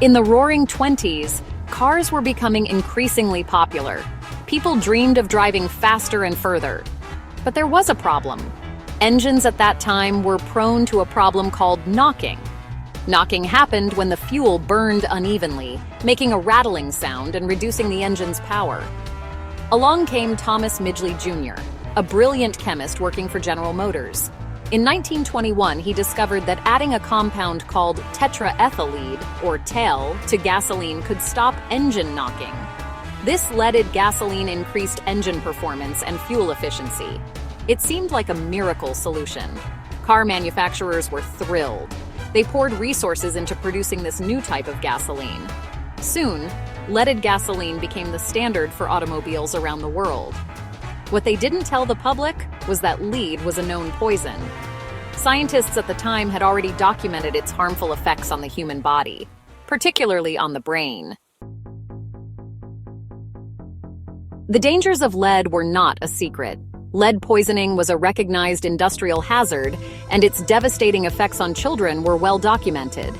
In the Roaring '20s, cars were becoming increasingly popular. People dreamed of driving faster and further. But there was a problem. Engines at that time were prone to a problem called knocking. Knocking happened when the fuel burned unevenly, making a rattling sound and reducing the engine's power. Along came Thomas Midgley Jr., a brilliant chemist working for General Motors. In 1921, he discovered that adding a compound called tetraethyllead, or TEL, to gasoline could stop engine knocking. This leaded gasoline increased engine performance and fuel efficiency. It seemed like a miracle solution. Car manufacturers were thrilled. They poured resources into producing this new type of gasoline. Soon, leaded gasoline became the standard for automobiles around the world. What they didn't tell the public was that lead was a known poison. Scientists at the time had already documented its harmful effects on the human body, particularly on the brain. The dangers of lead were not a secret. Lead poisoning was a recognized industrial hazard, and its devastating effects on children were well documented.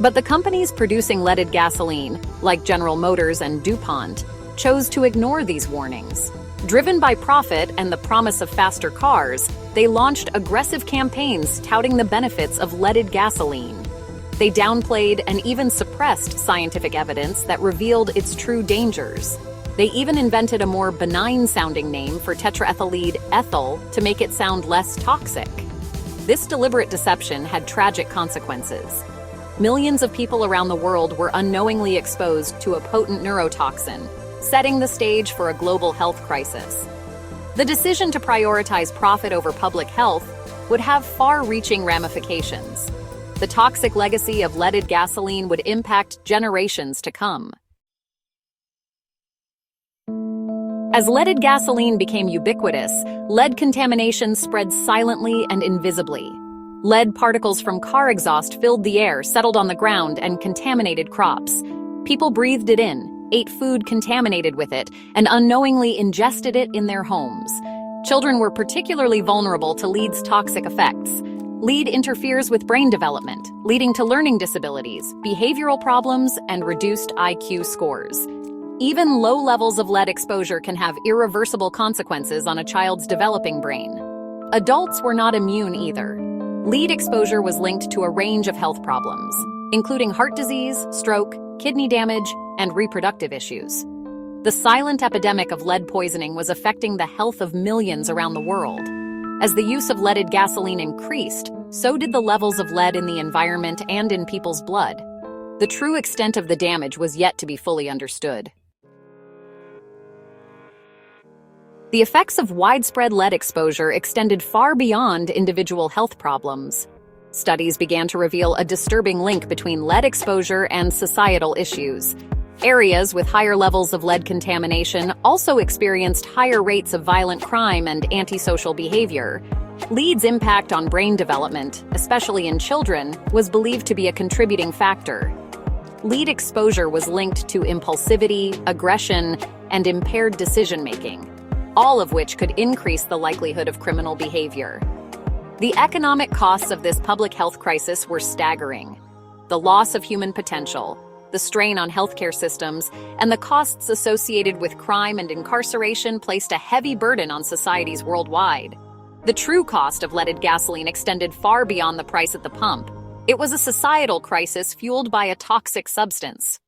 But the companies producing leaded gasoline, like General Motors and DuPont, chose to ignore these warnings. Driven by profit and the promise of faster cars, they launched aggressive campaigns touting the benefits of leaded gasoline. They downplayed and even suppressed scientific evidence that revealed its true dangers. They even invented a more benign-sounding name for tetraethyllead ethyl to make it sound less toxic. This deliberate deception had tragic consequences. Millions of people around the world were unknowingly exposed to a potent neurotoxin, setting the stage for a global health crisis. The decision to prioritize profit over public health would have far-reaching ramifications. The toxic legacy of leaded gasoline would impact generations to come. As leaded gasoline became ubiquitous, lead contamination spread silently and invisibly. Lead particles from car exhaust filled the air, settled on the ground, and contaminated crops. People breathed it in, ate food contaminated with it, and unknowingly ingested it in their homes. Children were particularly vulnerable to lead's toxic effects. Lead interferes with brain development, leading to learning disabilities, behavioral problems, and reduced IQ scores. Even low levels of lead exposure can have irreversible consequences on a child's developing brain. Adults were not immune either. Lead exposure was linked to a range of health problems, including heart disease, stroke, kidney damage, and reproductive issues. The silent epidemic of lead poisoning was affecting the health of millions around the world. As the use of leaded gasoline increased, so did the levels of lead in the environment and in people's blood. The true extent of the damage was yet to be fully understood. The effects of widespread lead exposure extended far beyond individual health problems. Studies began to reveal a disturbing link between lead exposure and societal issues. Areas with higher levels of lead contamination also experienced higher rates of violent crime and antisocial behavior. Lead's impact on brain development, especially in children, was believed to be a contributing factor. Lead exposure was linked to impulsivity, aggression, and impaired decision-making, all of which could increase the likelihood of criminal behavior. The economic costs of this public health crisis were staggering. The loss of human potential, the strain on healthcare systems, and the costs associated with crime and incarceration placed a heavy burden on societies worldwide. The true cost of leaded gasoline extended far beyond the price at the pump. It was a societal crisis fueled by a toxic substance.